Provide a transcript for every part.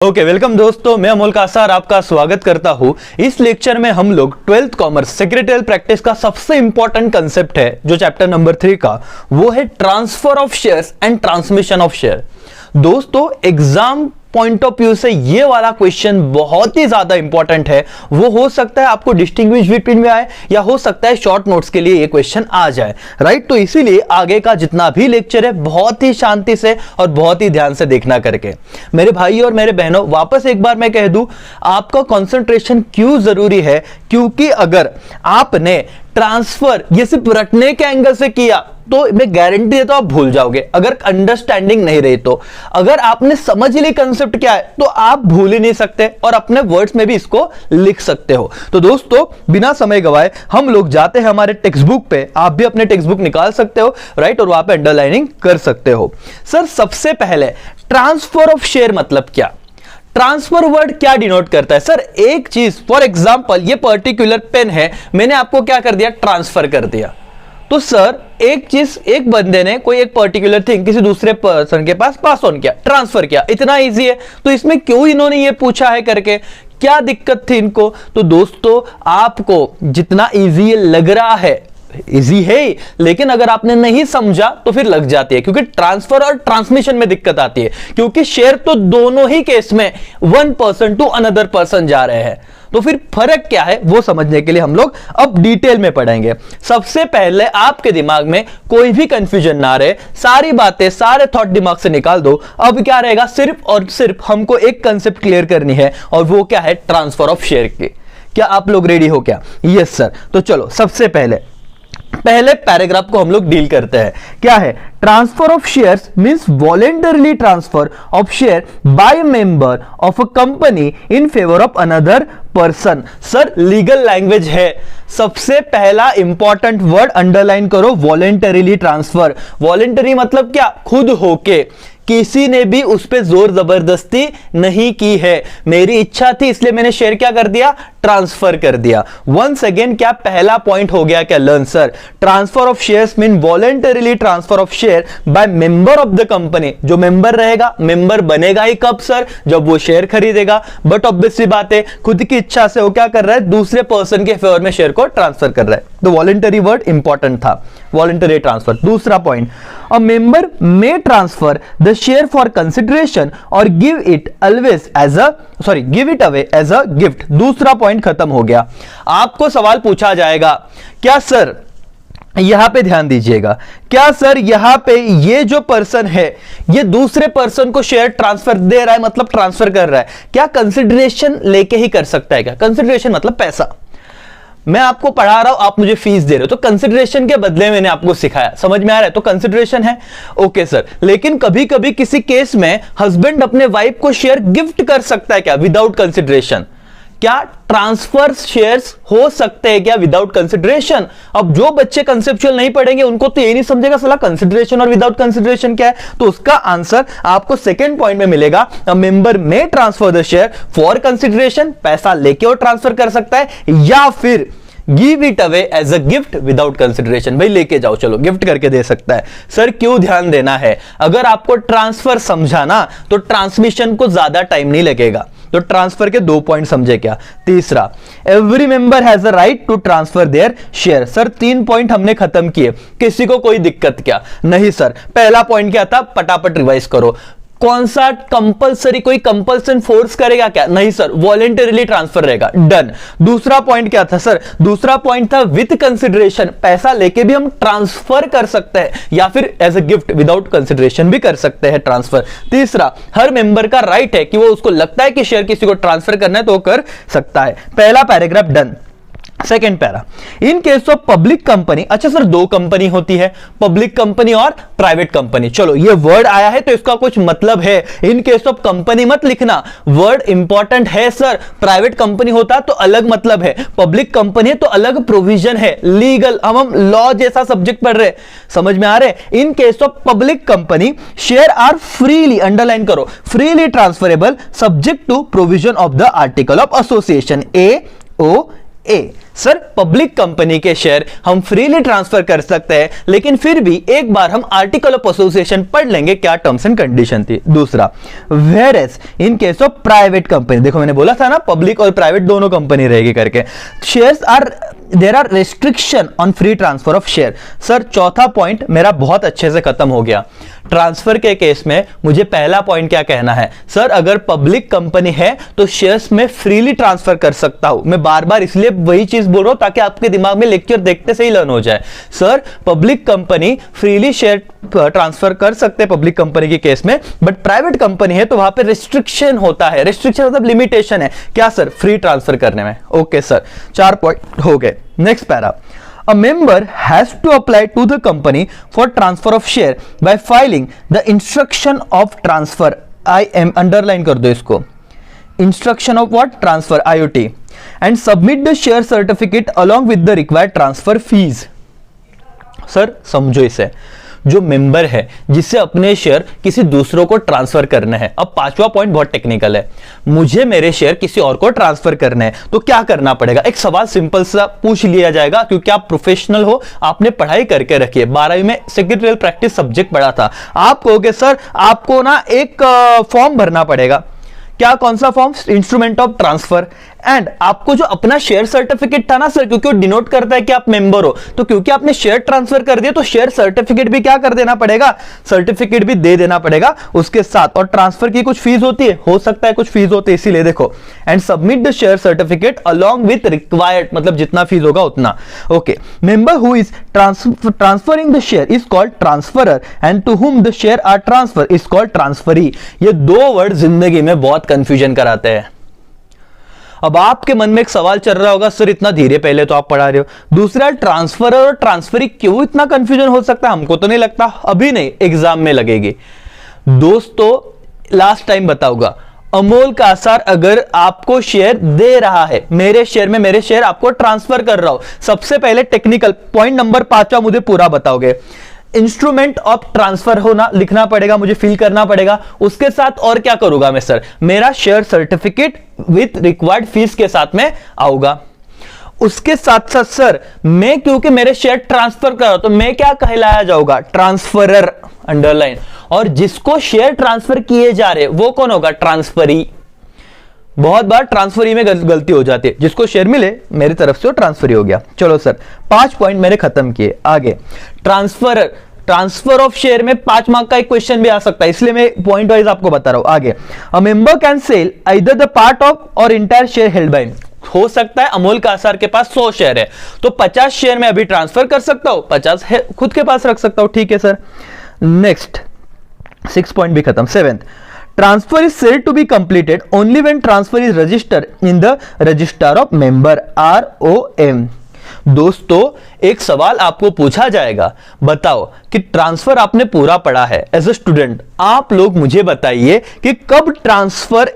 Okay welcome दोस्तों, मैं अमोल कासार आपका स्वागत करता हूं। इस लेक्चर में हम लोग 12th कॉमर्स सेक्रेटरियल प्रैक्टिस का सबसे इंपॉर्टेंट कंसेप्ट है जो चैप्टर नंबर 3 का, वो है transfer of shares and transmission of share. दोस्तों एग्जाम पॉइंट ऑफ व्यू से ये वाला क्वेश्चन बहुत ही ज्यादा इंपॉर्टेंट है। वो हो सकता है आपको डिस्टिंग्विश बिटवीन में आए या हो सकता है शॉर्ट नोट्स के लिए ये क्वेश्चन आ जाए, राइट। तो इसीलिए आगे का जितना भी लेक्चर है बहुत ही शांति से और बहुत ही ध्यान से देखना करके। मेरे भाई और मेरे बहनों, वापस एक बार मैं कह दूं, आपका कंसंट्रेशन क्यों जरूरी है, क्योंकि अगर आपने ट्रांसफर ये सिर्फ रटने के एंगल से किया तो मैं गारंटी देता हूं आप भूल जाओगे, अगर अंडरस्टैंडिंग नहीं रही तो। अगर आपने समझ ली कंसेप्ट क्या है तो आप भूल ही नहीं सकते और अपने वर्ड्स में भी इसको लिख सकते हो। तो दोस्तों बिना समय गवाए हम लोग जाते हैं हमारे टेक्स्ट बुक पे। आप भी अपने टेक्स्ट बुक निकाल सकते हो, राइट, और वहां पे अंडरलाइनिंग कर सकते हो। सर सबसे पहले ट्रांसफर ऑफ शेयर मतलब क्या? ट्रांसफर वर्ड क्या डिनोट करता है? सर एक चीज, फॉर एग्जांपल ये पर्टिकुलर पेन है, मैंने आपको क्या कर दिया, ट्रांसफर कर दिया। तो सर एक चीज, एक बंदे ने कोई एक पर्टिकुलर थिंग किसी दूसरे पर्सन के पास पास ऑन किया, ट्रांसफर किया, इतना इजी है। तो इसमें क्यों इन्होंने ये पूछा है करके, क्या दिक्कत थी इनको? तो दोस्तों आपको जितना इजी लग रहा है, इजी है, लेकिन अगर आपने नहीं समझा तो फिर लग जाती है, क्योंकि ट्रांसफर और ट्रांसमिशन में दिक्कत आती है, क्योंकि शेयर तो दोनों ही केस में one person to another person जा रहे हैं। तो फिर फर्क क्या है वो समझने के लिए हम लोग अब डिटेल में पढ़ेंगे। सबसे पहले आपके दिमाग में कोई भी कंफ्यूजन ना रहे, सारी बातें सारे थॉट दिमाग से निकाल दो। अब क्या रहेगा, सिर्फ और सिर्फ हमको एक कंसेप्ट क्लियर करनी है, और वो क्या है, ट्रांसफर ऑफ शेयर की। क्या आप लोग रेडी हो क्या? Yes sir. तो चलो सबसे पहले पैराग्राफ को हम लोग डील करते हैं। क्या है? Transfer of shares means voluntarily transfer of share by member of a company in favour of another person. Sir legal language है, सबसे पहला इंपॉर्टेंट वर्ड अंडरलाइन करो, वॉलेंटरीली ट्रांसफर। वॉलेंटरी मतलब क्या? खुद होके, किसी ने भी उस पर जोर जबरदस्ती नहीं की है। मेरी इच्छा थी इसलिए मैंने शेयर क्या कर दिया, ट्रांसफर कर दिया। वंस अगेन क्या पहला पॉइंट हो गया क्या? Learn sir, transfer of shares mean voluntarily transfer of share by member of the company. जो मेंबर रहेगा, मेंबर बनेगा ही कब सर, जब वो शेयर खरीदेगा। बट ऑब्वियसली बात है, खुद की इच्छा से वो क्या कर रहा है, दूसरे पर्सन के फेवर में शेयर को ट्रांसफर कर रहा है। तो वॉलेंटरी वर्ड इंपॉर्टेंट था, वॉलेंटरी ट्रांसफर। दूसरा point, a member may transfer the share for consideration और give it away as a gift. दूसरा पॉइंट खत्म हो गया। आपको सवाल पूछा जाएगा, क्या सर, यहां पे ध्यान दीजिएगा, क्या सर यहां पे ये जो पर्सन है ये दूसरे पर्सन को शेयर ट्रांसफर दे रहा है, मतलब ट्रांसफर कर रहा है, क्या कंसिडरेशन लेके ही कर सकता है क्या? कंसिडरेशन मतलब पैसा। मैं आपको पढ़ा रहा हूं, आप मुझे फीस दे रहे हो, तो कंसिडरेशन के बदले मैंने आपको सिखाया, समझ में आ रहा है? तो कंसिडरेशन है, ओके सर। लेकिन कभी कभी किसी केस में हस्बैंड अपने वाइफ को शेयर गिफ्ट कर सकता है क्या, विदाउट कंसिडरेशन? क्या ट्रांसफर शेयर्स हो सकते हैं क्या विदाउट कंसिडरेशन? अब जो बच्चे कंसेप्चुअल नहीं पढ़ेंगे उनको तो ये नहीं समझेगा साला कंसिडरेशन और विदाउट कंसिडरेशन क्या है। तो उसका आंसर आपको सेकंड पॉइंट में मिलेगा, a member may transfer the share for consideration, पैसा लेके और ट्रांसफर कर सकता है, या फिर give it away as a gift without consideration. भाई लेके जाओ, चलो गिफ्ट करके दे सकता है। सर क्यों ध्यान देना है? अगर आपको ट्रांसफर समझाना तो ट्रांसमिशन को ज्यादा टाइम नहीं लगेगा। तो ट्रांसफर के 2 पॉइंट समझे क्या? तीसरा, every member has a right to transfer their share. Sir 3 point हमने खत्म किए, किसी को कोई दिक्कत क्या? नहीं सर। पहला पॉइंट क्या था, पटापट रिवाइज करो। कौन सा कंपलसरी, कोई कंपल्सन फोर्स करेगा क्या? नहीं सर, वॉलेंटरीली ट्रांसफर रहेगा, डन। दूसरा पॉइंट क्या था सर? दूसरा पॉइंट था विद कंसिडरेशन, पैसा लेके भी हम ट्रांसफर कर सकते हैं, या फिर as a gift without consideration भी कर सकते हैं ट्रांसफर। तीसरा, हर मेंबर का राइट है कि वो उसको लगता है कि शेयर किसी को ट्रांसफर करना है तो वो कर सकता है। पहला paragraph done. Second para, in case of public company. अच्छा सर 2 कंपनी होती है, पब्लिक कंपनी और प्राइवेट कंपनी। चलो ये वर्ड आया है तो इसका कुछ मतलब है। इन केस ऑफ कंपनी मत लिखना, वर्ड इंपॉर्टेंट है सर। प्राइवेट कंपनी होता तो अलग मतलब है, पब्लिक कंपनी है तो अलग प्रोविजन है, लीगल। हम लॉ जैसा सब्जेक्ट पढ़ रहे, समझ में आ रहे? In case of public company share are freely, underline करो, freely transferable subject to provision of the article of association A O A, sir public company के शेयर हम फ्रीली ट्रांसफर कर सकते हैं, लेकिन फिर भी एक बार हम आर्टिकल ऑफ एसोसिएशन पढ़ लेंगे क्या टर्म्स एंड कंडीशन थी। दूसरा, whereas in case of private company, देखो मैंने बोला था ना पब्लिक और प्राइवेट दोनों कंपनी रहेगी करके, shares are there are restriction on free transfer of share. Sir चौथा पॉइंट मेरा बहुत अच्छे से खत्म हो गया। ट्रांसफर के केस में मुझे पहला पॉइंट क्या कहना है, सर अगर पब्लिक कंपनी है तो शेयर्स में फ्रीली ट्रांसफर कर सकता हूं। मैं बार बार इसलिए वही चीज बोल रहा हूं ताकि आपके दिमाग में लेक्चर देखते से ही लर्न हो जाए। Sir public company freely share transfer कर सकते हैं पब्लिक कंपनी के केस में, बट प्राइवेट कंपनी है तो वहां पे रिस्ट्रिक्शन होता है। रिस्ट्रिक्शन मतलब लिमिटेशन है क्या सर, फ्री ट्रांसफर करने में। ओके सर, 4 पॉइंट हो गए। Next para, a member has to apply to the company for transfer of share by filing the instruction of transfer, IM underline कर दो इसको, instruction of what, transfer, IOT, and submit the share certificate along with the required transfer fees। Sir समझो इसे, जो member है जिसे अपने share किसी दूसरों को ट्रांसफर करना है। अब पांचवा पॉइंट बहुत टेक्निकल है, मुझे मेरे शेयर किसी और को ट्रांसफर करने हैं तो क्या करना पड़ेगा। एक सवाल सिंपल सा पूछ लिया जाएगा क्योंकि आप प्रोफेशनल हो, आपने पढ़ाई करके रखी है, 12वीं में सेक्रेटरियल प्रैक्टिस सब्जेक्ट पढ़ा था। आप कहोगे सर आपको ना एक फॉर्म भरना पड़ेगा, क्या, कौन सा form, instrument of transfer, and आपको जो अपना शेयर सर्टिफिकेट था ना सर, क्योंकि वो डिनोट करता है कि आप मेंबर हो, तो क्योंकि आपने शेयर ट्रांसफर कर दिया तो शेयर सर्टिफिकेट भी क्या कर देना पड़ेगा, सर्टिफिकेट भी दे देना पड़ेगा उसके साथ। और ट्रांसफर की कुछ फीस होती है, हो सकता है कुछ फीस होती है, इसीलिए देखो, and submit the share certificate along with required, मतलब जितना फीस होगा उतना। Okay, member who is transferring the share is called transferor and to whom the share are transfer is called transferee. ये दो वर्ड जिंदगी में बहुत कंफ्यूजन कराते हैं। अब आपके मन में एक सवाल चल रहा होगा, सर इतना धीरे पहले तो आप पढ़ा रहे हो, दूसरा ट्रांसफरर और ट्रांसफरी, क्यों इतना कंफ्यूजन हो सकता है, हमको तो नहीं लगता, अभी नहीं एग्जाम में लगेगी। दोस्तों लास्ट टाइम बताऊंगा, अमोल कासार अगर आपको शेयर दे रहा है, मेरे शेयर आपको ट्रांसफर कर रहा हूं, सबसे पहले टेक्निकल पॉइंट नंबर 5 मुझे पूरा बताओगे। इंस्ट्रूमेंट ऑफ ट्रांसफर होना लिखना पड़ेगा, मुझे फिल करना पड़ेगा। उसके साथ और क्या करूंगा मैं सर, मेरा share certificate with required fees के साथ में आऊंगा। उसके साथ साथ सर मैं क्योंकि मेरे शेयर ट्रांसफर कर रहा हूं तो मैं क्या कहलाया जाऊंगा, ट्रांसफरर, अंडरलाइन। और जिसको शेयर ट्रांसफर किए जा रहे वो कौन होगा, ट्रांसफरी। बहुत बार ट्रांसफरी में गलती हो जाती है, जिसको शेयर मिले मेरी तरफ से वो ट्रांसफरी हो गया। चलो सर 5 पॉइंट मैंने खत्म किए। आगे ट्रांसफर ऑफ शेयर में 5 मार्क का एक क्वेश्चन भी आ सकता है, इसलिए मैं पॉइंट वाइज आपको बता रहा हूं। आगे, a member can sell either the part of और इंटायर शेयर हेल्ड बाय, हो सकता है अमोल कासार के पास 100 शेयर है तो 50 शेयर में अभी ट्रांसफर कर सकता हूं, 50 है खुद के पास रख सकता हूं, ठीक है सर। नेक्स्ट 6 पॉइंट भी खत्म। 7th, transfer is said to be completed only when transfer is registered in the register of member, ROM। दोस्तों एक सवाल आपको पूछा जाएगा, बताओ कि ट्रांसफर आपने पूरा पढ़ा है एज ए स्टूडेंट, आप लोग मुझे बताइए कि कब ट्रांसफर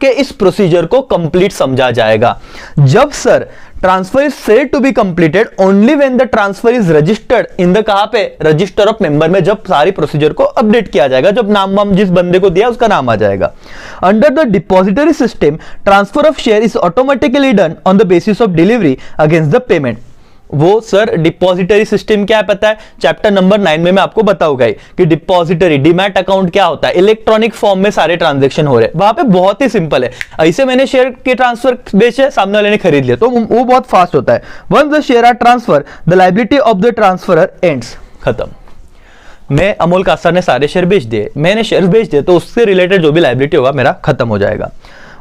के इस प्रोसीजर को कंप्लीट समझा जाएगा। जब sir transfer is said to be completed only when the transfer is registered in the, कहां पे, रजिस्टर ऑफ मेंबर में, जब सारी प्रोसीजर को अपडेट किया जाएगा, जब नाम वाम जिस बंदे को दिया उसका नाम आ जाएगा। Under the depository system transfer of share is automatically done on the basis of delivery against the payment. वो सर डिपॉजिटरी सिस्टम क्या है पता है, चैप्टर नंबर 9 में मैं आपको बताऊंगा कि डिपॉजिटरी डीमैट अकाउंट क्या होता है, इलेक्ट्रॉनिक फॉर्म में सारे ट्रांजैक्शन हो रहे हैं, वहां पे बहुत ही सिंपल है। ऐसे मैंने शेयर के ट्रांसफर बेचे, सामने वाले ने खरीद लिया तो वो बहुत फास्ट होता है। Once the share are transfer the liability of the transferor ends, खत्म। मैं अमोल कासार ने सारे शेयर बेच दिए, मैंने शेयर बेच दिए तो उससे रिलेटेड जो भी लायबिलिटी होगा मेरा खत्म हो जाएगा।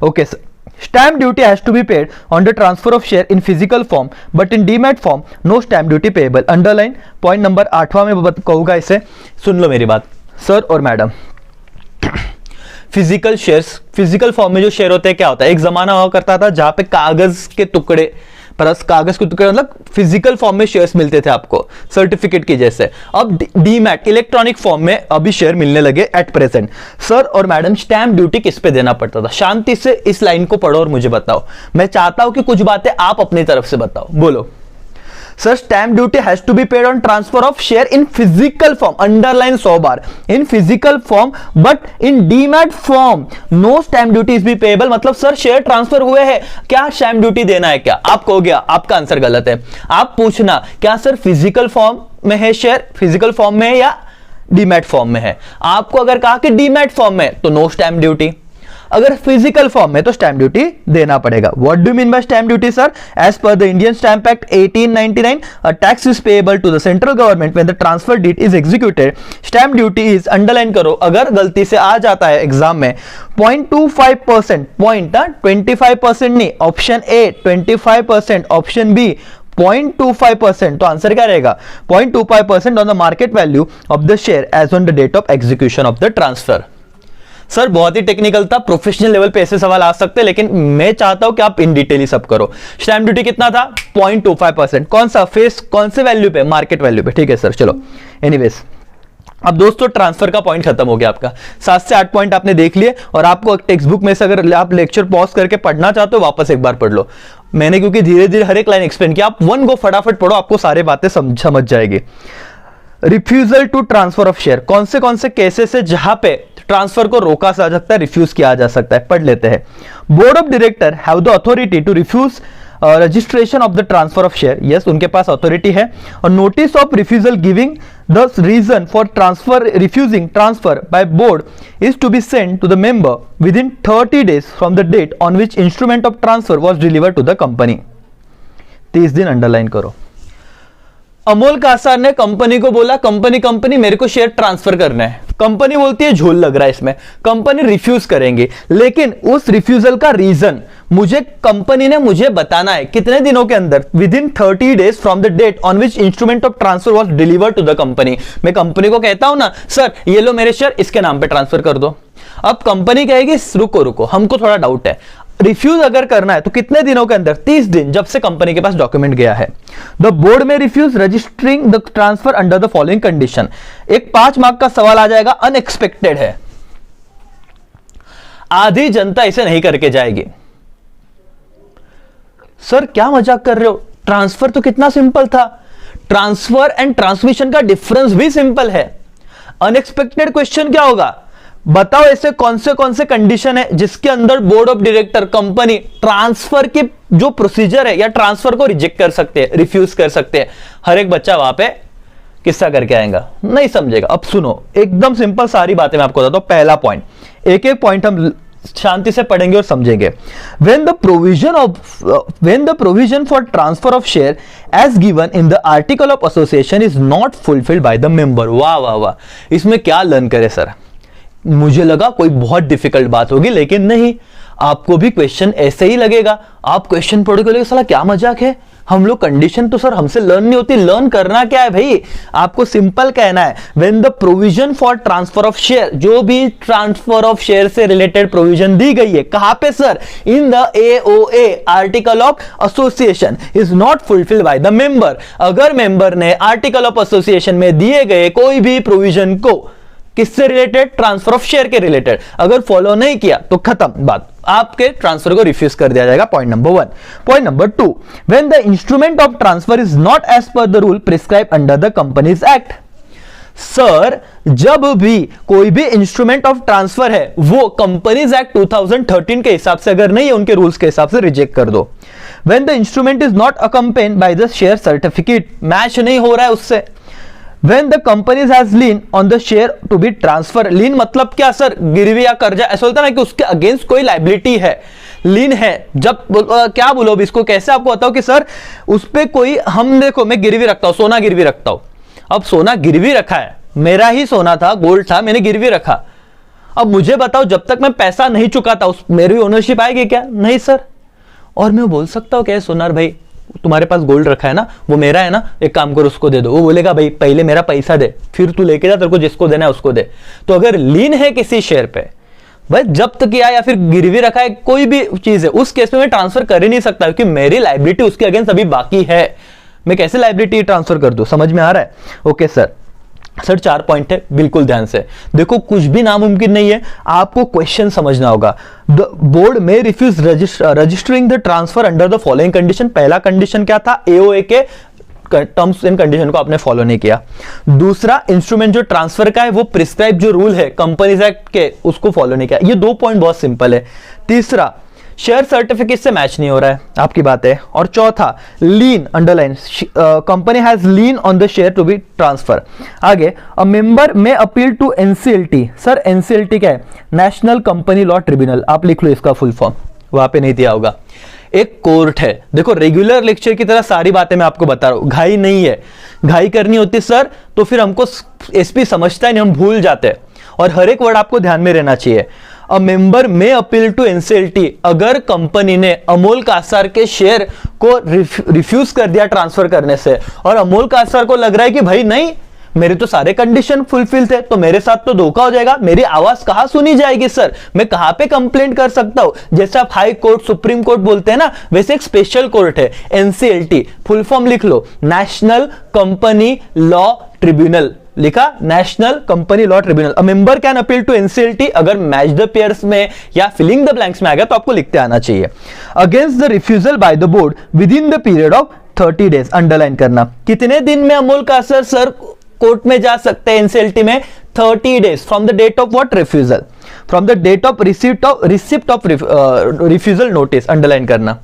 Okay sir, stamp duty has to be paid on the transfer of share in physical form but in demat form no stamp duty payable, underline point नंबर 8वां में कहूंगा इसे, सुन लो मेरी बात सर और madam. Physical shares, physical form में जो शेयर होते हैं क्या होता है, एक जमाना हुआ करता था जहां पे कागज के टुकड़े, कागज के टुकड़े मतलब फिजिकल फॉर्म में शेयर्स मिलते थे आपको सर्टिफिकेट की जैसे। अब डीमैट इलेक्ट्रॉनिक फॉर्म में अभी शेयर मिलने लगे एट प्रेजेंट। सर और मैडम स्टैंप ड्यूटी किस पे देना पड़ता था, शांति से इस लाइन को पढ़ो और मुझे बताओ। मैं चाहता हूं कि कुछ बातें आप अपनी तरफ से बताओ, बोलो। Sir stamp duty has to be paid on transfer of share in physical form, underline 100 बार, in physical form, but in demat form no stamp duty is be payable. मतलब सर शेयर ट्रांसफर हुए हैं, क्या stamp duty देना है क्या? आप कहोगे आपका आंसर गलत है। आप पूछना क्या सर फिजिकल फॉर्म में है शेयर, फिजिकल फॉर्म में है या डीमैट फॉर्म में है? आपको अगर कहा कि डीमैट फॉर्म में तो नो स्टैंप ड्यूटी, अगर फिजिकल फॉर्म में तो स्टैंप ड्यूटी देना पड़ेगा। What do mean by stamp duty sir? As per the Indian stamp act 1899 a tax is payable to the central government when the transfer deed is executed. Stamp duty is, underline करो अगर गलती से आ जाता है exam में, 0.25%, point 25% नहीं, option A 25%, option B 0.25%, तो answer क्या रहेगा? 0.25% on the market value of the share as on the date of execution of the transfer. Sir बहुत ही टेक्निकल था, प्रोफेशनल लेवल पे ऐसे सवाल आ सकते हैं, लेकिन मैं चाहता हूं कि आप इन डिटेल ही सब करो। स्टैंप ड्यूटी कितना था? 0.25%। कौन सा फेस, कौन से वैल्यू पे? मार्केट वैल्यू पे। ठीक है सर, चलो एनीवेज अब दोस्तों ट्रांसफर का पॉइंट खत्म हो गया आपका। 7 से 8 पॉइंट आपने देख लिए, और आपको टेक्स्ट बुक में से अगर आप लेक्चर पॉज करके पढ़ना चाहते हो वापस एक बार पढ़ लो। मैंने क्योंकि धीरे धीरे हर एक लाइन एक्सप्लेन किया, आप वन गो फटाफट पढ़ो, आपको सारी बातें समझ जाएगी। Refusal to transfer of share, कौन से केसेस है जहां पे ट्रांसफर को रोका जा सकता है, रिफ्यूज किया जा सकता है? पढ़ लेते हैं। Board of director have the authority to refuse registration of the transfer of share, yes उनके पास अथॉरिटी है। और notice of refusal giving the reason for transfer, refusing transfer by board is to be sent to the member within 30 days from the date on which instrument of transfer was delivered to the company. 30 दिन underline करो। अमोल कासार ने company को बोला, company मेरे को share transfer करना है। Company बोलती है झोल लग रहा है इसमें, कंपनी रिफ्यूज करेंगे, लेकिन उस रिफ्यूजल का रीजन कंपनी ने मुझे बताना है कितने दिनों के अंदर, within 30 days from the date on which instrument of transfer was delivered to the company. मैं कंपनी को कहता हूं ना सर ये लो मेरे शेयर इसके नाम पे ट्रांसफर कर दो, अब कंपनी कहेगी रुको हमको थोड़ा डाउट है, रिफ्यूज अगर करना है तो कितने दिनों के अंदर? 30 दिन, जब से कंपनी के पास डॉक्यूमेंट गया है। The board may refuse registering the transfer under the following condition. एक 5 मार्क का सवाल आ जाएगा, अनएक्सपेक्टेड है, आधी जनता इसे नहीं करके जाएगी। सर क्या मजाक कर रहे हो, ट्रांसफर तो कितना सिंपल था। ट्रांसफर एंड ट्रांसमिशन का डिफरेंस भी सिंपल है। अनएक्सपेक्टेड क्वेश्चन क्या होगा? बताओ ऐसे कौन से कंडीशन है जिसके अंदर board of director company transfer के जो प्रोसीजर है या ट्रांसफर को रिजेक्ट कर सकते हैं, रिफ्यूज कर सकते हैं। हर एक बच्चा वहां पे किस्सा करके आएगा, नहीं समझेगा। अब सुनो एकदम सिंपल सारी बातें मैं आपको बताता हूं। पहला पॉइंट, एक एक पॉइंट हम शांति से पढ़ेंगे और समझेंगे। when the provision for transfer of share as given in the article of association is not fulfilled by the member। वाह वाह वाह, इसमें क्या लर्न करे सर? मुझे लगा कोई बहुत डिफिकल्ट बात होगी, लेकिन नहीं, आपको भी क्वेश्चन ऐसे ही लगेगा। आप क्वेश्चन पढ़ोगे साला क्या मजाक है, हम लोग कंडीशन तो सर हमसे लर्न नहीं होती, लर्न करना क्या है भाई? आपको सिंपल कहना है when the provision for transfer of share, जो भी ट्रांसफर ऑफ शेयर से रिलेटेड प्रोविजन दी गई है, कहां पे sir? In the AOA article of association is not fulfilled by the member. अगर मेंबर ने आर्टिकल ऑफ एसोसिएशन में दिए गए कोई भी प्रोविजन को किससे रिलेटेड? ट्रांसफर ऑफ शेयर के रिलेटेड, अगर फॉलो नहीं किया तो खत्म बात, आपके ट्रांसफर को रिफ्यूज कर दिया जाएगा। Point number 1। Point number 2, when the instrument of transfer is not as per the rule prescribe under the companies act. Sir जब भी कोई भी इंस्ट्रूमेंट ऑफ ट्रांसफर है वो कंपनीज एक्ट 2013 के हिसाब से अगर नहीं है, उनके रूल्स के हिसाब से रिजेक्ट कर दो। When the instrument is not accompanied by the share certificate, match नहीं हो रहा है उससे। When the company has lien on the share to be transferred, lien मतलब क्या सर? गिरवी या कर्जा, ऐसा होता है ना कि उसके अगेंस्ट कोई लाइबिलिटी है, लीन है। जब क्या बोलो अब इसको, कैसे आपको बताओ कि सर उस पे कोई, हम देखो मैं गिरवी रखता हूं, सोना गिरवी रखता हूं, अब सोना गिरवी रखा है, मेरा ही सोना था, गोल्ड था, मैंने गिरवी रखा। अब मुझे बताओ जब तक मैं पैसा नहीं चुकाता उस मेरी ओनरशिप आएगी क्या? नहीं सर। और मैं बोल सकता हूं क्या सोनार भाई तुम्हारे पास गोल्ड रखा है ना, वो मेरा है ना, एक काम करो उसको दे दो। वो बोलेगा भाई पहले मेरा पैसा दे, फिर तू लेके जा, तेरे को जिसको देना है उसको दे। तो अगर लीन है किसी शेयर पे, भाई जब्त किया या फिर गिरवी रखा है, कोई भी चीज है, उस केस में मैं ट्रांसफर कर ही नहीं सकता क्योंकि मेरी लायबिलिटी उसके अगेंस्ट अभी बाकी है। मैं कैसे लायबिलिटी ट्रांसफर कर दूं? समझ में आ रहा है? Okay sir. सर 4 पॉइंट है, बिल्कुल ध्यान से देखो, कुछ भी नामुमकिन नहीं है, आपको क्वेश्चन समझना होगा। The board may refuse registering the transfer under the following condition. पहला कंडीशन क्या था? AOA के टर्म्स एंड कंडीशन को आपने फॉलो नहीं किया। दूसरा, इंस्ट्रूमेंट जो ट्रांसफर का है वो प्रिस्क्राइब जो रूल है कंपनीज एक्ट के उसको फॉलो नहीं किया। ये 2 पॉइंट बहुत सिंपल है। तीसरा, शेयर सर्टिफिकेट से मैच नहीं हो रहा है, आपकी बात है। और चौथा, lien, underline, company has lien on the share to be transfer. आगे, a member may appeal to NCLT. Sir NCLT क्या है? National company law tribunal. आप लिख लो इसका फुल फॉर्म, वहां पे नहीं दिया होगा। एक कोर्ट है। देखो रेगुलर लेक्चर की तरह सारी बातें मैं आपको बता रहा हूं, घाई नहीं है। घाई करनी होती सर तो फिर हमको एसपी समझता है नहीं, हम भूल जाते हैं। और हर एक वर्ड आपको ध्यान में रहना चाहिए। अ member may appeal to NCLT, अगर कंपनी ने अमोल कासार के शेयर को रिफ्यूज कर दिया ट्रांसफर करने से, और अमोल कासार को लग रहा है कि भाई नहीं मेरे तो सारे कंडीशन फुलफिल थे, तो मेरे साथ तो धोखा हो जाएगा, मेरी आवाज कहां सुनी जाएगी सर, मैं कहां पे कंप्लेंट कर सकता हूं। जैसे आप हाई कोर्ट, सुप्रीम कोर्ट बोलते हैं ना, वैसे एक स्पेशल कोर्ट है एनसीएलटी। फुल फॉर्म लिख लो, नेशनल कंपनी लॉ ट्रिब्यूनल। लिखा, national company law tribunal. A member can appeal to NCLT, अगर मैच द पेयर्स में या फिलिंग द ब्लैंक्स में आ गया तो आपको लिखते आना चाहिए। Against the refusal by the board within the period of 30 days. Underline करना, कितने दिन में अमोल कासर सर कोर्ट में जा सकते हैं एनसीएलटी में? 30 days from the date of what? Refusal. From the date of receipt of refusal notice. Underline करना,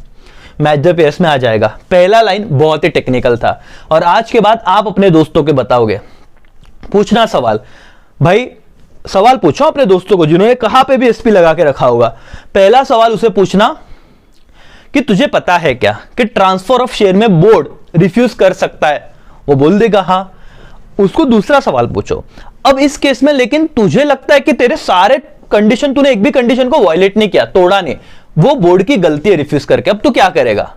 मैच द पेयर्स में आ जाएगा। पहला लाइन बहुत ही टेक्निकल था, और आज के बाद आप अपने दोस्तों को बताओगे। पूछना सवाल, भाई सवाल पूछो अपने दोस्तों को जिन्होंने कहां पे भी एसपी लगा के रखा होगा। पहला सवाल उसे पूछना कि तुझे पता है क्या कि ट्रांसफर ऑफ शेयर में बोर्ड रिफ्यूज कर सकता है? वो बोल देगा हां। उसको दूसरा सवाल पूछो, अब इस केस में लेकिन तुझे लगता है कि तेरे सारे कंडीशन, तूने एक भी कंडीशन को वायलेट नहीं किया, तोड़ा नहीं, वो बोर्ड की गलती है रिफ्यूज करके, अब तू क्या करेगा?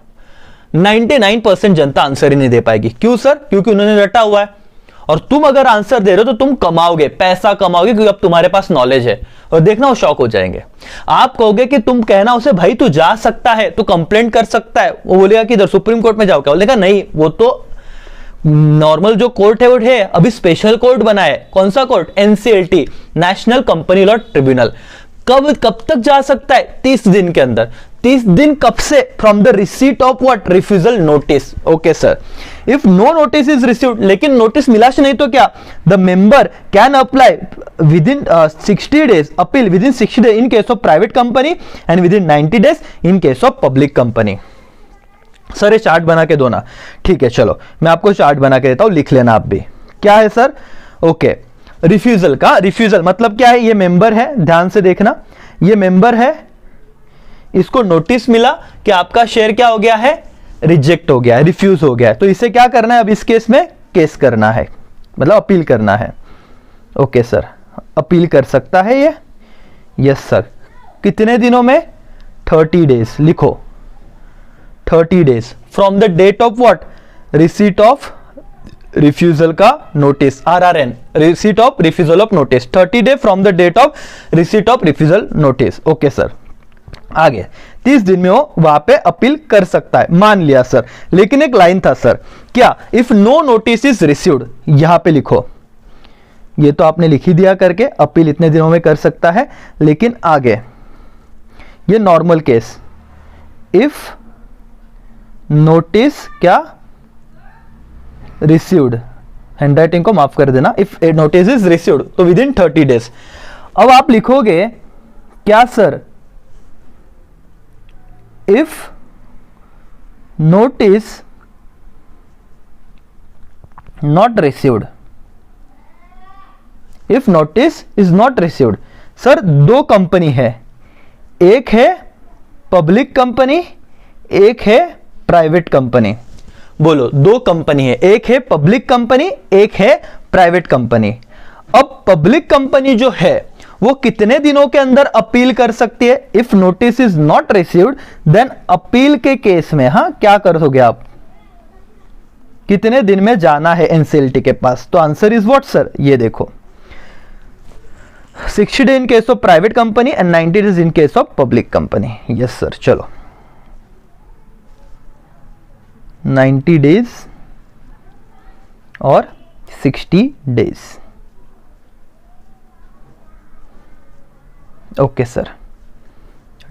99% जनता आंसर ही नहीं दे पाएगी। क्यों सर? क्योंकि उन्होंने रटा हुआ है। और तुम अगर आंसर दे रहे हो तो तुम कमाओगे, पैसा कमाओगे, क्योंकि अब तुम्हारे पास नॉलेज है। और देखना वो शॉक हो जाएंगे। आप कहोगे कि तुम कहना उसे भाई तू जा सकता है, तू कंप्लेंट कर सकता है, वो बोलेगा कि इधर सुप्रीम कोर्ट में जाओ। क्या बोलेगा? नहीं, वो तो नॉर्मल जो कोर्ट है वो है, अभी स्पेशल कोर्ट बना है। कौन सा court? NCLT, national company law tribunal. कब तक जा सकता है? 30 दिन के अंदर। 30 दिन कब से? From the receipt of what? Refusal notice. Okay sir, if no notice is received, लेकिन नोटिस मिला से नहीं तो क्या? The member can apply within 60 days, appeal within 60 days in case of private company and within 90 days in case of public company. Sir ये chart बना के दो ना। ठीक है, चलो मैं आपको चार्ट बना के देता हूं, लिख लेना आप भी। क्या है सर? ओके, रिफ्यूजल का, रिफ्यूजल मतलब क्या है? ये मेंबर है, ध्यान से देखना, ये मेंबर है, इसको नोटिस मिला कि आपका शेयर क्या हो गया है? रिजेक्ट हो गया है, रिफ्यूज हो गया है। तो इसे क्या करना है अब इस केस में? केस करना है, मतलब अपील करना है। ओके सर, अपील कर सकता है ये? Yes sir. कितने दिनों में? 30 डेज। लिखो 30 days from the date of what? Receipt of refusal का notice, RRN, receipt of refusal of notice. 30 day from the date of receipt of refusal notice. Okay sir, आगे 30 दिन में वो वहां पे अपील कर सकता है, मान लिया सर। लेकिन एक लाइन था सर, क्या? If no notice is received, यहां पे लिखो, ये तो आपने लिख ही दिया करके, अपील इतने दिनों में कर सकता है। लेकिन आगे ये नॉर्मल केस, इफ नोटिस क्या? रिसीव्ड, हैंडराइटिंग को माफ कर देना, इफ नोटिस इज रिसीव्ड तो विद इन 30 डेज। अब आप लिखोगे क्या sir? If notice not received, if notice is not received. Sir दो कंपनी है, एक है पब्लिक कंपनी, एक है प्राइवेट कंपनी। बोलो, दो कंपनी है, एक है पब्लिक कंपनी, एक है प्राइवेट कंपनी। अब पब्लिक कंपनी जो है वो कितने दिनों के अंदर अपील कर सकती है? If notice is not received then appeal के केस में क्या करोगे आप? कितने दिन में जाना है एनसीएलटी के पास? तो आंसर इज व्हाट सर? ये देखो, 60 day in case of private company and 90 days in case of public company. Yes sir, चलो 90 डेज और 60 days. Okay sir,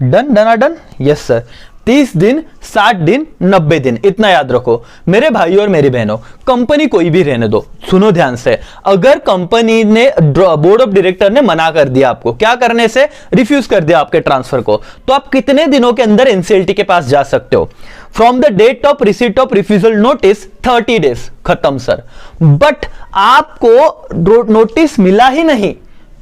done, done. Yes sir, 30 दिन, 60 दिन, 90 दिन, इतना याद रखो। मेरे भाई और मेरी बहनों, कंपनी कोई भी रहने दो, सुनो ध्यान से, अगर कंपनी ने, बोर्ड ऑफ डायरेक्टर ने मना कर दिया आपको क्या करने से, रिफ्यूज कर दिया आपके ट्रांसफर को, तो आप कितने दिनों के अंदर एनसीएलटी के पास जा सकते हो? From the date of receipt of refusal notice 30 days, खत्म सर। बट आपको नोटिस मिला ही नहीं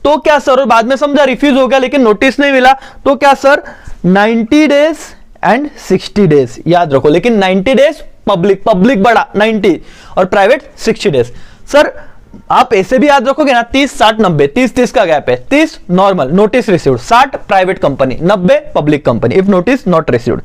तो क्या सर, और बाद में समझा रिफ्यूज हो गया लेकिन नोटिस नहीं मिला तो क्या सर, 90 डेज एंड 60 डेज, याद रखो। लेकिन 90 डेज पब्लिक बड़ा 90 और प्राइवेट 60 डेज। सर आप ऐसे भी याद रखोगे ना, 30 60 90, 30 का गैप है, 30 normal notice received, 60 private company, 90 public company if notice not received.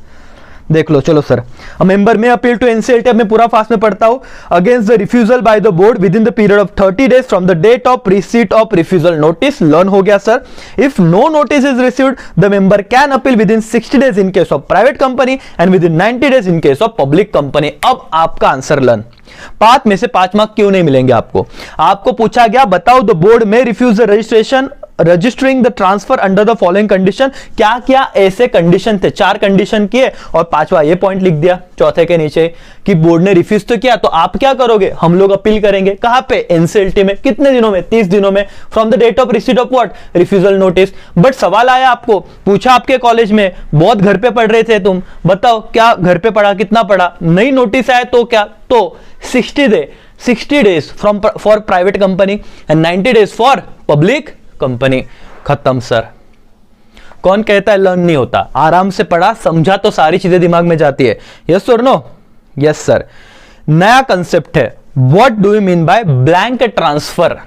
देख लो, चलो sir. A member may appeal to NCLT, अब मैं पूरा फास्ट में पढ़ता हूं, against the refusal by the board within the period of 30 days from the date of receipt of refusal notice. Learn हो गया sir. If no notice is received the member can appeal within 60 days in case of private company and within 90 days in case of public company. अब आपका answer learn. 5 में से 5 mark क्यों नहीं मिलेंगे आपको? आपको पूछा गया बताओ the board may refuse the registration registering the transfer under the following condition. क्या क्या ऐसे कंडीशन थे? 4 कंडीशन किए और 5वां ये पॉइंट लिख दिया चौथे के नीचे कि बोर्ड ने रिफ्यूज तो किया, तो आप क्या करोगे? हम लोग अपील करेंगे। कहां पे? एनसीएलटी में। कितने दिनों में? 30 दिनों में, from the date of receipt of what, refusal notice. But सवाल आया आपको, पूछा आपके कॉलेज में, बहुत घर पे पढ़ रहे थे तुम, बताओ क्या घर पे पढ़ा, कितना पढ़ा? नहीं नोटिस आया तो क्या? तो 60 days from for private company and 90 days for public company. खत्म सर। कौन कहता है लर्न नहीं होता? आराम से पढ़ा, समझा तो सारी चीजें दिमाग में जाती है। यस और नो? Yes sir. नया कंसेप्ट है, what do you mean by blank transfer?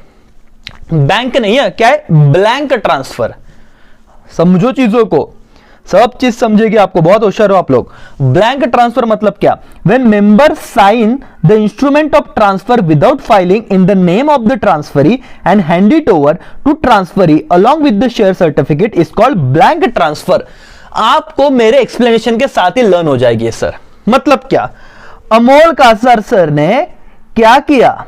Bank नहीं है, क्या है? Blank transfer. समझो चीजों को, सब चीज समझेगी आपको, बहुत होशियार हो आप लोग। ब्लैंक ट्रांसफर मतलब क्या? When member sign the instrument of transfer without filing in the name of the transferee and hand it over to transferee along with the share certificate is called blank transfer. आपको मेरे explanation के साथ ही learn हो जाएगी sir. मतलब क्या? Amol Kasar sir ने क्या किया,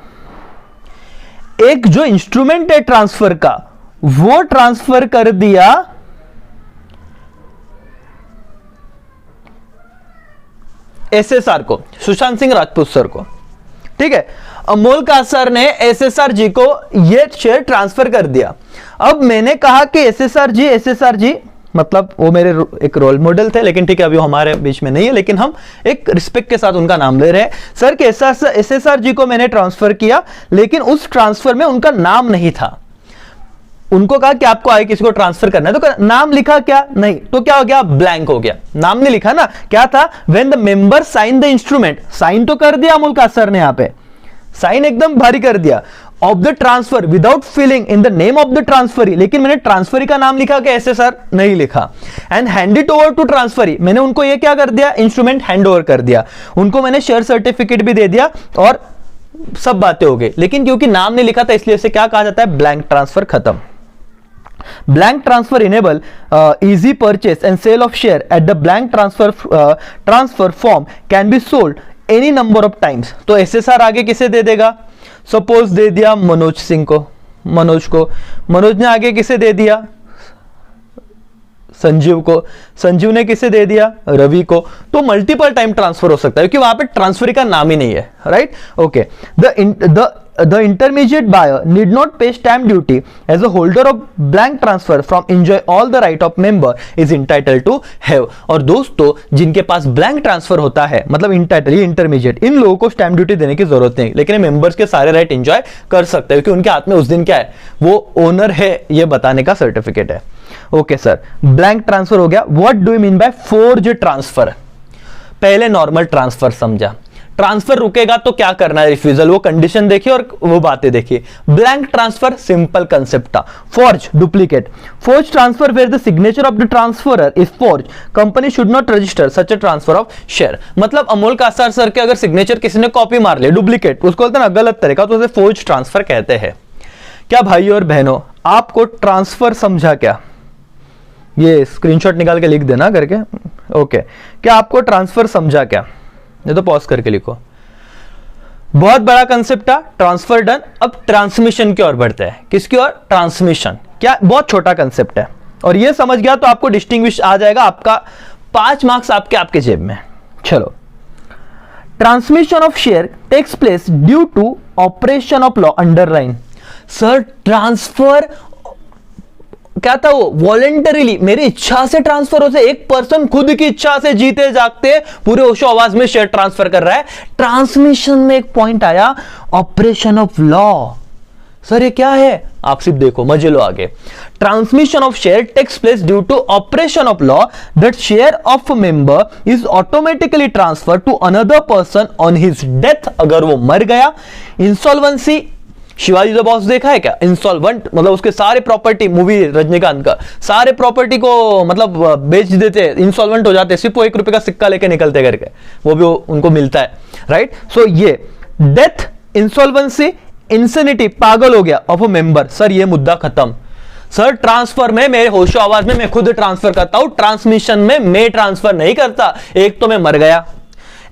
एक जो इंस्ट्रूमेंट है ट्रांसफर का वो ट्रांसफर कर दिया एसएसआर को, सुशांत सिंह राजपूत सर को। ठीक है, अमोल कासर ने एसएसआर जी को ये शेयर ट्रांसफर कर दिया। अब मैंने कहा कि एसएसआर जी मतलब वो मेरे एक रोल मॉडल थे, लेकिन ठीक है अभी वो हमारे बीच में नहीं है, लेकिन हम एक रिस्पेक्ट के साथ उनका नाम ले रहे हैं। सर के एसएसआर जी को मैंने ट्रांसफर किया, लेकिन उस ट्रांसफर में उनका नाम नहीं था। उनको कहा कि आपको आगे किसी को ट्रांसफर करना है, तो नाम लिखा क्या? नहीं, तो क्या हो गया? ब्लैंक हो गया, नाम नहीं लिखा ना। क्या था? When the member sign the instrument, sign तो कर दिया अमोल कासर ने, यहां पे साइन एकदम भारी कर दिया, of the transfer without filling in the name of the transferee, लेकिन मैंने ट्रांसफरी का नाम लिखा कि ऐसे सर नहीं लिखा। And hand it over to transferee, मैंने उनको ये क्या कर दिया? इंस्ट्रूमेंट हैंड ओवर कर दिया, उनको मैंने शेयर सर्टिफिकेट भी दे दिया और सब बातें हो गई, लेकिन क्योंकि नाम नहीं लिखा था इसलिए इसे क्या कहा जाता है? Blank transfer. खत्म। Blank transfer enable easy purchase and sale of share at the blank transfer form can be sold any number of times। तो एसएसआर आगे किसे दे देगा? सपोज दे दिया मनोज सिंह को, मनोज ने आगे किसे दे दिया? संजीव को, संजीव ने किसे दे दिया? रवि को। तो मल्टीपल टाइम ट्रांसफर हो सकता है क्योंकि वहां पे ट्रांसफर का नाम ही नहीं है, right? Okay. The intermediate buyer need not pay stamp duty as a holder of blank transfer from enjoy all the right of member is entitled to have। और दोस्तों जिनके पास ब्लैंक ट्रांसफर होता है, मतलब इंटाइटल, ये इंटरमीडिएट, इन लोगों को stamp duty देने की जरूरत नहीं, लेकिन मेंबर्स के सारे राइट एंजॉय कर सकते हैं क्योंकि उनके हाथ में उस दिन क्या है? वो ओनर है, ये बताने का सर्टिफिकेट है। ओके सर, ब्लैंक ट्रांसफर हो गया। What do you mean by forge transfer? पहले नॉर्मल ट्रांसफर समझा, ट्रांसफर रुकेगा तो क्या करना है? रिफ्यूजल, वो कंडीशन देखिए और वो बातें देखिए। ब्लैंक ट्रांसफर सिंपल कंसेप्ट था। Forge, duplicate. Forge transfer where the signature of the transferor is forge, company should not register such a transfer of share. मतलब अमोल कासर सर के अगर सिग्नेचर किसी ने कॉपी मार ले, डुप्लीकेट, उसको बोलते हैं ना गलत तरीका, तो उसे फॉर्ज ट्रांसफर कहते हैं। क्या भाई और बहनों आपको ट्रांसफर समझा क्या? ये स्क्रीनशॉट निकाल के लिख देना करके। ओके, क्या आपको ट्रांसफर समझा क्या? ये तो पॉज करके लिखो। बहुत बड़ा कंसेप्ट था, ट्रांसफर डन। अब ट्रांसमिशन की ओर बढ़ते हैं। किसकी ओर? ट्रांसमिशन। क्या? बहुत छोटा कंसेप्ट है, और ये समझ गया तो आपको डिस्टिंग्विश आ जाएगा, आपका 5 मार्क्स आपके आपके जेब में। चलो, transmission of share takes place due to operation of law, underline. Sir transfer क्या था वो? वॉलेंटरीली, मेरी इच्छा से ट्रांसफर हो से, एक पर्सन खुद की इच्छा से जीते जागते पूरे होशो आवाज में शेयर ट्रांसफर कर रहा है। ट्रांसमिशन में एक पॉइंट आया, ऑपरेशन ऑफ लॉ। सर ये क्या है? आप सिर्फ देखो, मजे लो आगे। Transmission of share takes place due to operation of law that share of member is automatically transfer to another person on his death, अगर वो मर गया। इंसॉल्वेंसी, शिवाजी द बॉस देखा है क्या? इंसॉल्वेंट मतलब उसके सारे प्रॉपर्टी, मूवी रजनीकांत का, सारे प्रॉपर्टी को मतलब बेच देते, इंसॉल्वेंट हो जाते, सिर्फ वो 1 रुपए का सिक्का लेके निकलते करके, वो भी उनको मिलता है, राइट। सो ये डेथ, इंसॉल्वेंसी, इंसेनिटी, पागल हो गया ऑफ अ मेंबर। सर ये मुद्दा खत्म। सर ट्रांसफर में मेरे होशो आवाज में मैं खुद ट्रांसफर करता हूं, ट्रांसमिशन में मैं ट्रांसफर नहीं करता। एक तो मैं मर गया,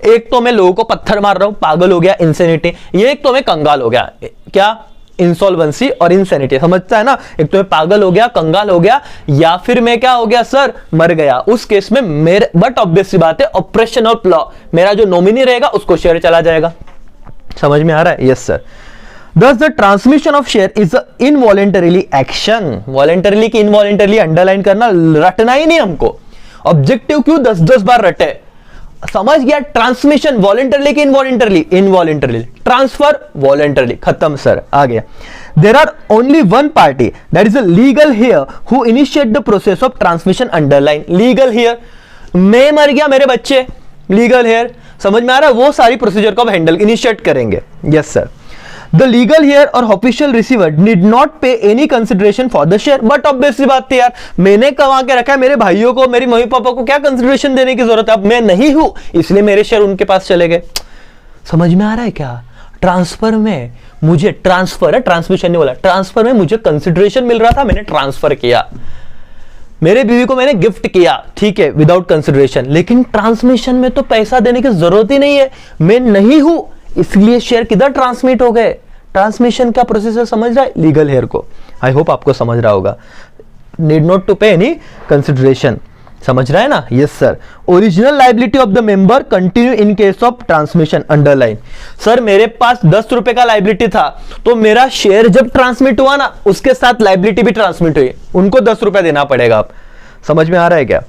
एक तो मैं लोगों को पत्थर मार रहा हूं, पागल हो गया, इंसेनिटी। ये एक तो मैं कंगाल हो गया, क्या? इंसॉल्वेंसी और इंसेनिटी, समझता है ना? एक तो मैं पागल हो गया, कंगाल हो गया, या फिर मैं क्या हो गया सर? मर गया। उस केस में मेरे, बट ऑब्वियस सी बात है, ऑपरेशन ऑफ लॉ, मेरा जो नॉमिनी रहेगा उसको शेयर चला जाएगा। समझ में आ रहा है? Yes sir. Thus the transmission of share is a involuntarily action. Voluntarily की involuntarily अंडरलाइन करना, रटना ही नहीं हमको। ऑब्जेक्टिव क्यों 10-10 बार रटे? समझ गया? ट्रांसमिशन वॉलेंटरली की इनवॉलेंटरली? इनवॉलेंटरली। Transfer voluntarily. खत्म सर, आ गया। There are only one party that is a legal heir who initiate the process of transmission, underline. Legal heir, मैं मर गया, मेरे बच्चे, लीगल हियर। समझ में आ रहा है? वो सारी प्रोसीजर को अब हैंडल इनिशिएट करेंगे। Yes sir. The legal heir or official receiver need not pay any consideration for the share. But obvious सी बात थी यार, मैंने कमा के रखा है, मेरे भाइयों को, मेरी मम्मी पापा को क्या कंसिडरेशन देने की जरूरत है? अब मैं नहीं हूं, इसलिए मेरे शेयर उनके पास चले गए। समझ में आ रहा है क्या? ट्रांसफर में मुझे, ट्रांसफर है, ट्रांसमिशन नहीं बोला, ट्रांसफर में मुझे कंसिडरेशन मिल रहा था, मैंने ट्रांसफर किया। मेरे बीवी को मैंने गिफ्ट किया, ठीक है, विदाउट कंसिडरेशन। लेकिन ट्रांसमिशन में तो पैसा देने की जरूरत ही नहीं है, मैं नहीं हूं, इसलिए शेयर किधर ट्रांसमिट हो गए? ट्रांसमिशन का प्रोसेसर समझ रहा है? लीगल हेयर को। आई होप आपको समझ रहा होगा। नीड नॉट टू पे एनी कंसिडरेशन, समझ रहा है ना? Yes sir. Original liability of the member continue in case of transmission, underline. Sir मेरे पास 10 रुपए का लाइबिलिटी था, तो मेरा शेयर जब ट्रांसमिट हुआ ना, उसके साथ लाइबिलिटी भी ट्रांसमिट हुई, उनको 10 रुपए देना पड़ेगा। आप समझ में आ रहा है क्या?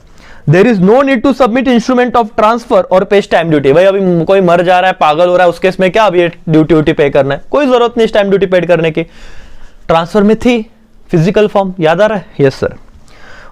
There is no need to submit instrument of transfer और पे स्टैम्प ड्यूटी। भाई अभी कोई मर जा रहा है, पागल हो रहा है, उस केस में क्या अभी ड्यूटी पे करना है? कोई जरूरत नहीं स्टैम्प ड्यूटी पेड करने की, ट्रांसफर में थी फिजिकल फॉर्म, याद आ रहा है? Yes sir.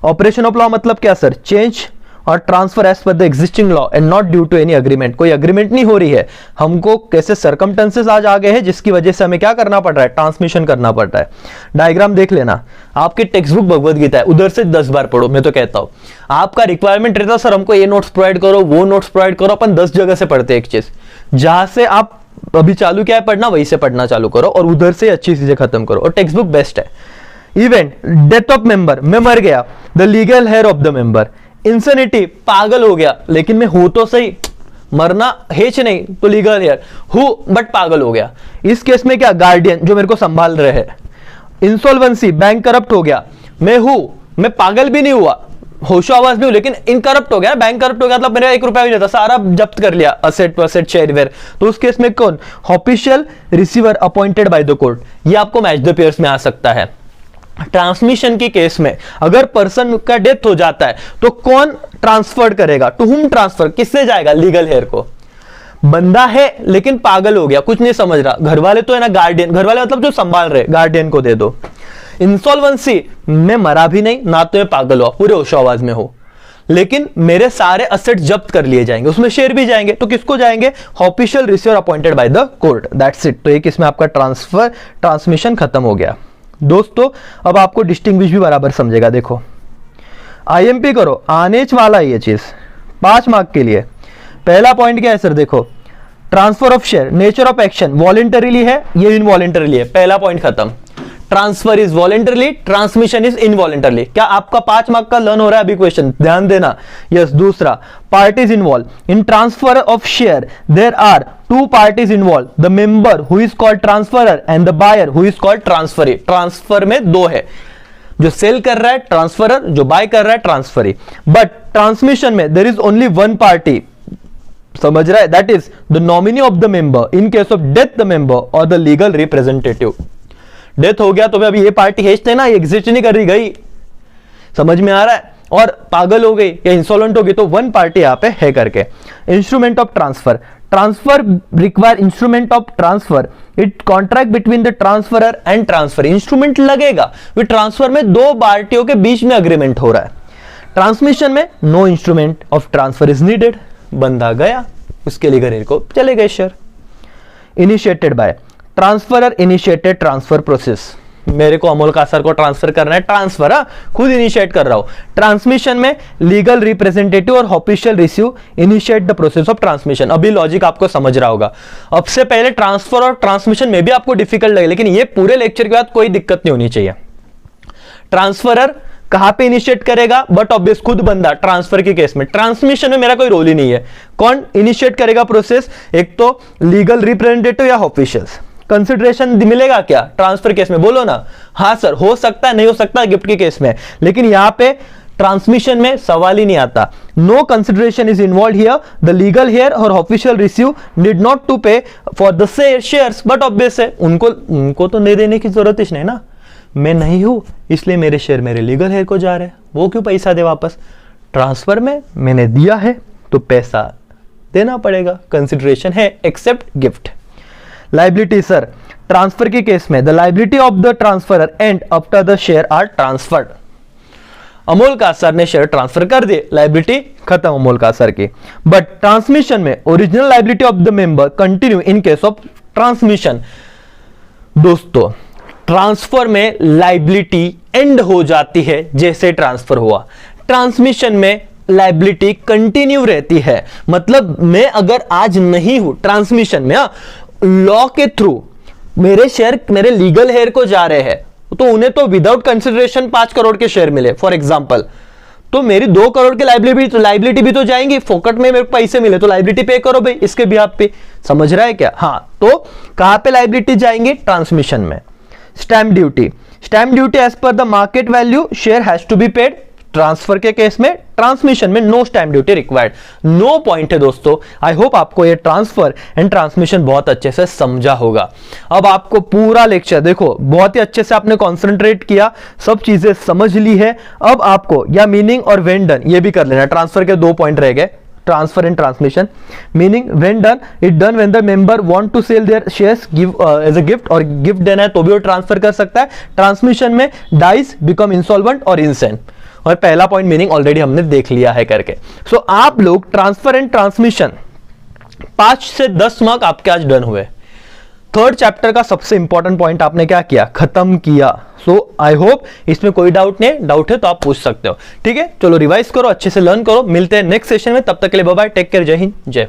Operation of law मतलब क्या सर? चेंज और transfer as per the existing law and not due to any agreement. कोई अग्रीमेंट नहीं हो रही है, हमको कैसे सर्कमस्टेंसेस आज आ गए हैं जिसकी वजह से हमें क्या करना पड़ रहा है? ट्रांसमिशन करना पड़ रहा है। डायग्राम देख लेना, आपकी टेक्स्ट बुक भगवद गीता है, उधर से 10 बार पढ़ो। मैं तो कहता हूं आपका रिक्वायरमेंट रहता सर हमको ये नोट्स प्रोवाइड करो, वो नोट्स प्रोवाइड करो, अपन 10 जगह से पढ़ते एक चीज, जहां से आप अभी चालू क्या है पढ़ना, वहीं से पढ़ना चालू करो और उधर से अच्छी चीजें खत्म करो, और टेक्स्ट बुक बेस्ट है। इवेंट, डेथ ऑफ मेंबर, मैं मर गया, the legal heir of the member. Insanity, पागल हो गया, लेकिन मैं हूं तो सही, मरना हेच नहीं, तो लीगल हेयर हूं बट पागल हो गया। इस केस में क्या? गार्डियन जो मेरे को संभाल रहे हैं। इंसॉल्वेंसी, बैंक करप्ट हो गया, मैं हूं, मैं पागल भी नहीं हुआ, होशो आवाज भी हूं, लेकिन इनकरप्ट हो गया, बैंक करप्ट हो गया, मतलब मेरा 1 रुपया भी नहीं था, सारा जब्त कर लिया, असेट शेयरवेयर। तो उस केस में कौन? Official receiver appointed by the court. ये आपको मैच द पेयर्स में आ सकता है। ट्रांसमिशन की केस में अगर पर्सन का डेथ हो जाता है तो कौन ट्रांसफर करेगा? टू हुम ट्रांसफर, किससे जाएगा? लीगल हेयर को। बंदा है लेकिन पागल हो गया, कुछ नहीं समझ रहा, घर वाले तो है ना, गार्डियन, घर वाले मतलब जो संभाल रहे, गार्डियन को दे दो। इंसॉल्वेंसी, मैं मरा भी नहीं ना तो मैं पागल हुआ, पूरे होशो आवाज में हो, लेकिन मेरे सारे असेट जब्त कर लिए जाएंगे, उसमें शेयर भी जाएंगे, तो किसको जाएंगे? Official receiver appointed by the court, that's it. तो एक इसमें आपका ट्रांसमिशन खत्म हो गया। दोस्तों अब आपको डिस्टिंग्विश भी बराबर समझेगा। देखो आईएमपी करो, आने वाला है ये चीज 5 मार्क के लिए। पहला पॉइंट क्या है सर? देखो transfer of share, nature of action, voluntarily है, ये इनवॉलेंटरीली है, पहला पॉइंट खत्म। Transfer is voluntarily, transmission is involuntarily. क्या आपका 5 मार्क का लर्न हो रहा है अभी क्वेश्चन? ध्यान देना। यस। दूसरा, parties involve in transfer of share, there are 2 parties involve, the member who is called transferor and the buyer who is called transferee. Transfer में 2 है, जो सेल कर रहा है ट्रांसफरर, जो बाय कर रहा है ट्रांसफरी। बट ट्रांसमिशन में there is only one party, समझ रहा है, that is the nominee of the member in case of death the member और द लीगल रिप्रेजेंटेटिव। डेथ हो गया तो अभी ये पार्टी हेच नहीं ना, एग्जिस्ट नहीं कर रही, गई, समझ में आ रहा है, और पागल हो गई या इंसॉल्वेंट हो गई तो वन पार्टी यहां पे है करके। Instrument of transfer, transfer require instrument of transfer, it contract between the transferor and transfer. Instrument लगेगा, ट्रांसफर में दो पार्टियों के बीच में अग्रीमेंट हो रहा है। ट्रांसमिशन में no instrument of transfer is needed, बंदा गया, उसके लिए घरेर को चले गए share. Initiated by, transferor initiated transfer process, मेरे को अमोल कासर को ट्रांसफर करना है, ट्रांसफर खुद इनिशिएट कर रहा हूं। ट्रांसमिशन में लीगल रिप्रेजेंटेटिव और official receive initiate the process of transmission. अभी लॉजिक आपको समझ रहा होगा। अब से पहले ट्रांसफर और ट्रांसमिशन में भी आपको डिफिकल्ट लगे, लेकिन ये पूरे लेक्चर के बाद कोई दिक्कत नहीं होनी चाहिए। ट्रांसफरर कहां पे इनिशिएट करेगा, बट ऑब्वियस खुद बंदा ट्रांसफर के केस में। ट्रांसमिशन में मेरा कोई रोल ही नहीं है, कौन इनिशिएट करेगा प्रोसेस, एक तो लीगल रिप्रेजेंटेटिव या ऑफिशियल्स। कंसिडरेशन मिलेगा क्या ट्रांसफर केस में, बोलो ना, हाँ सर हो सकता है, नहीं हो सकता गिफ्ट के केस में, लेकिन यहां पे ट्रांसमिशन में सवाल ही नहीं आता। No consideration is involved here, the legal heir और official receive need not to pay for the shares, but obvious है उनको तो नहीं देने की जरूरत ही नहीं ना, मैं नहीं हूं इसलिए मेरे शेयर मेरे लीगल हेयर को जा रहे हैं, वो क्यों पैसा दे वापस। ट्रांसफर में मैंने दिया है तो पैसा देना पड़ेगा, कंसिडरेशन है, except gift. Liability sir, transfer के केस में the liability of the transferor and after the share are transferred. Amol Kasar ने शेयर ट्रांसफर कर दिए, लाइबिलिटी खत्म अमोल कासर की। बट ट्रांसमिशन में original liability of the member continue in case of transmission. दोस्तों transfer में लाइबिलिटी एंड हो जाती है जैसे ट्रांसफर हुआ, ट्रांसमिशन में लाइबिलिटी कंटिन्यू रहती है। मतलब मैं अगर आज नहीं हूं ट्रांसमिशन में, लॉ के थ्रू मेरे शेयर मेरे लीगल हेयर को जा रहे हैं, तो उन्हें तो विदाउट कंसिडरेशन 5 करोड़ के शेयर मिले फॉर एग्जांपल, तो मेरी 2 करोड़ की लाइबिलिटी भी तो जाएंगी, फोकट में मेरे को पैसे मिले तो लाइबिलिटी पे करो भाई इसके बिहाफ पे, समझ रहा है क्या। हाँ, तो कहां पे लाइबिलिटी जाएंगी, ट्रांसमिशन में। Stamp duty, stamp duty as per the market value share has to be paid, transfer के केस में। ट्रांसमिशन में no stamp duty required. No point है दोस्तों। आई होप आपको ये ट्रांसफर एंड ट्रांसमिशन बहुत अच्छे से समझा होगा। अब आपको पूरा लेक्चर देखो बहुत ही अच्छे से आपने कॉन्सेंट्रेट किया, सब चीजें समझ ली है। अब आपको या मीनिंग और व्हेन डन ये भी कर लेना। ट्रांसफर के 2 पॉइंट रह गए, transfer and transmission. Meaning when done, it done when the member want to sell their shares give as a gift, और गिफ्ट देना है तो भी वो ट्रांसफर कर सकता है। ट्रांसमिशन में डाइज बिकम इंसॉल्वेंट और इनसेंट। और पहला पॉइंट मीनिंग ऑलरेडी हमने देख लिया है करके। सो आप लोग ट्रांसफर एंड ट्रांसमिशन 5 से 10 मार्क आपके आज डन हुए। 3rd चैप्टर का सबसे इंपॉर्टेंट पॉइंट आपने क्या किया, खत्म किया। सो आई होप इसमें कोई डाउट नहीं, डाउट है तो आप पूछ सकते हो। ठीक है, चलो रिवाइज करो, अच्छे से लर्न करो। मिलते हैं नेक्स्ट सेशन में, तब तक के लिए बाय बाय, टेक केयर, जय हिंद, जय भारत।